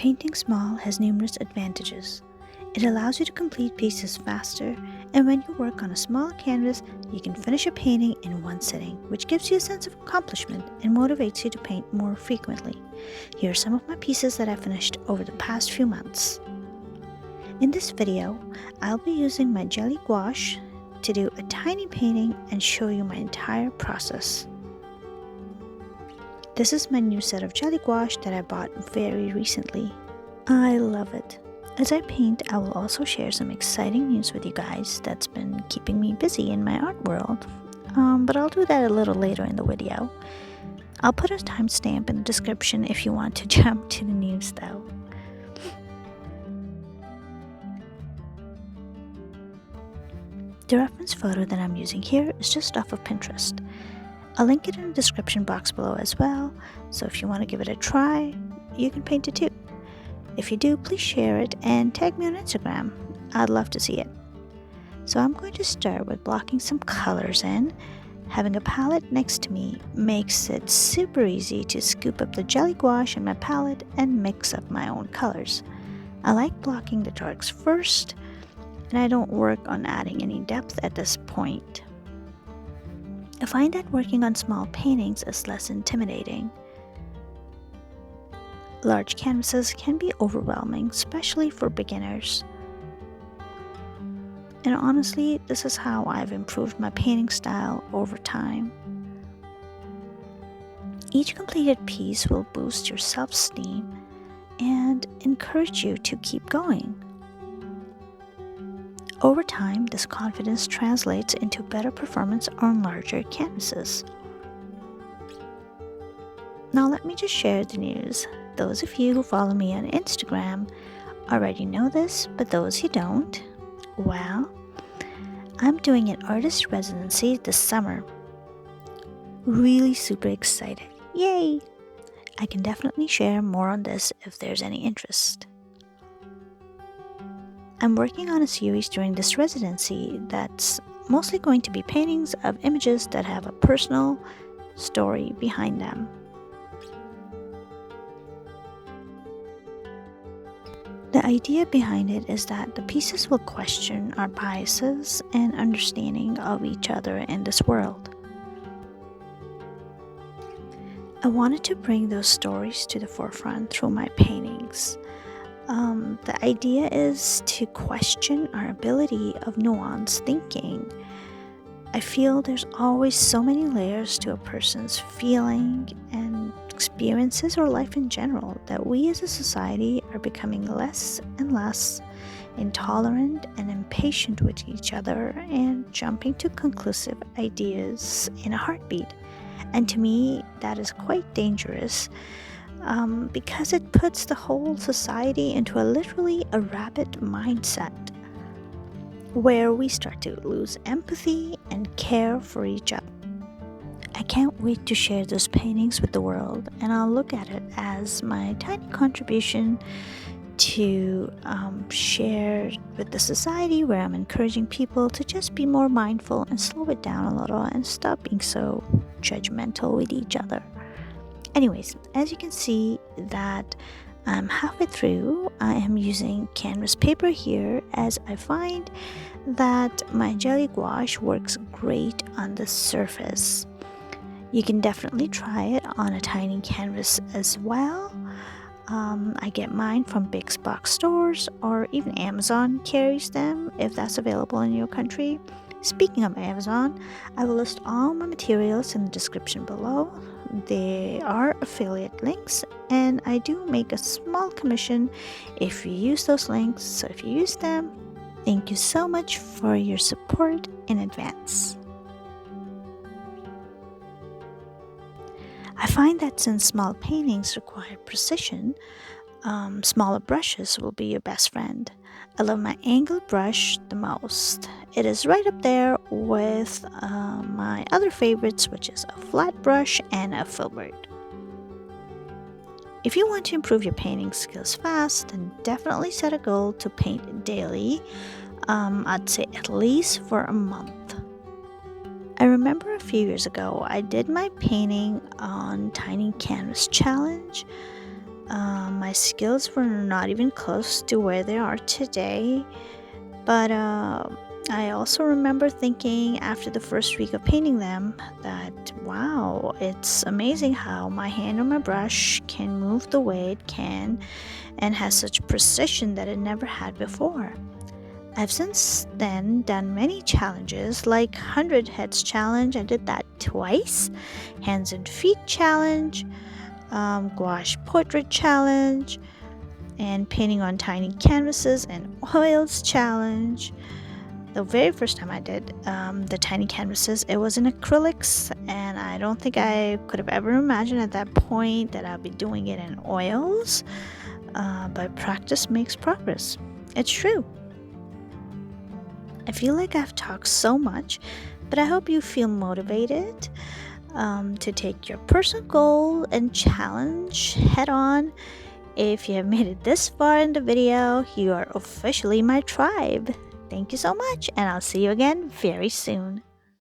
Painting small has numerous advantages. It allows you to complete pieces faster, and when you work on a small canvas, you can finish a painting in one sitting, which gives you a sense of accomplishment and motivates you to paint more frequently. Here are some of my pieces that I finished over the past few months. In this video, I'll be using my Jelly Gouache to do a tiny painting and show you my entire process. This is my new set of Jelly Gouache that I bought very recently. I love it. As I paint, I will also share some exciting news with you guys that's been keeping me busy in my art world. But I'll do that a little later in the video. I'll put a timestamp in the description if you want to jump to the news though. The reference photo that I'm using here is just off of Pinterest. I'll link it in the description box below as well, so if you want to give it a try, you can paint it too. If you do, please share it and tag me on Instagram. I'd love to see it. So I'm going to start with blocking some colors in. Having a palette next to me makes it super easy to scoop up the Jelly Gouache in my palette and mix up my own colors. I like blocking the darks first, and I don't work on adding any depth at this point. I find that working on small paintings is less intimidating. Large canvases can be overwhelming, especially for beginners. And honestly, this is how I've improved my painting style over time. Each completed piece will boost your self-esteem and encourage you to keep going. Over time, this confidence translates into better performance on larger canvases. Now let me just share the news. Those of you who follow me on Instagram already know this, but those who don't, well, I'm doing an artist residency this summer. Really super excited. Yay! I can definitely share more on this if there's any interest. I'm working on a series during this residency that's mostly going to be paintings of images that have a personal story behind them. The idea behind it is that the pieces will question our biases and understanding of each other in this world. I wanted to bring those stories to the forefront through my paintings. The idea is to question our ability of nuanced thinking. I feel there's always so many layers to a person's feeling and experiences or life in general that we as a society are becoming less and less intolerant and impatient with each other and jumping to conclusive ideas in a heartbeat. And to me, that is quite dangerous because it puts the whole society into literally a rabbit mindset where we start to lose empathy and care for each other. I can't wait to share those paintings with the world, and I'll look at it as my tiny contribution to share with the society, where I'm encouraging people to just be more mindful and slow it down a little and stop being so judgmental with each other. Anyways, as you can see that I'm halfway through, I am using canvas paper here as I find that my Jelly Gouache works great on the surface. You can definitely try it on a tiny canvas as well. I get mine from big box stores, or even Amazon carries them if that's available in your country. Speaking of Amazon, I will list all my materials in the description below. They are affiliate links, and I do make a small commission if you use those links. So if you use them, thank you so much for your support in advance. I find that since small paintings require precision, smaller brushes will be your best friend. I love my angled brush the most. It is right up there with my other favorites, which is a flat brush and a filbert. If you want to improve your painting skills fast, then definitely set a goal to paint daily. I'd say at least for a month. I remember a few years ago I did my painting on tiny canvas challenge. My skills were not even close to where they are today, but I also remember thinking after the first week of painting them that, wow, it's amazing how my hand on my brush can move the way it can and has such precision that it never had before. I've since then done many challenges, like 100 Heads Challenge, I did that twice, Hands and Feet Challenge, Gouache Portrait Challenge, and Painting on Tiny Canvases and Oils Challenge. The very first time I did the tiny canvases, it was in acrylics, and I don't think I could have ever imagined at that point that I'd be doing it in oils. But practice makes progress. It's true. I feel like I've talked so much, but I hope you feel motivated to take your personal goal and challenge head on. If you have made it this far in the video, you are officially my tribe. Thank you so much, and I'll see you again very soon.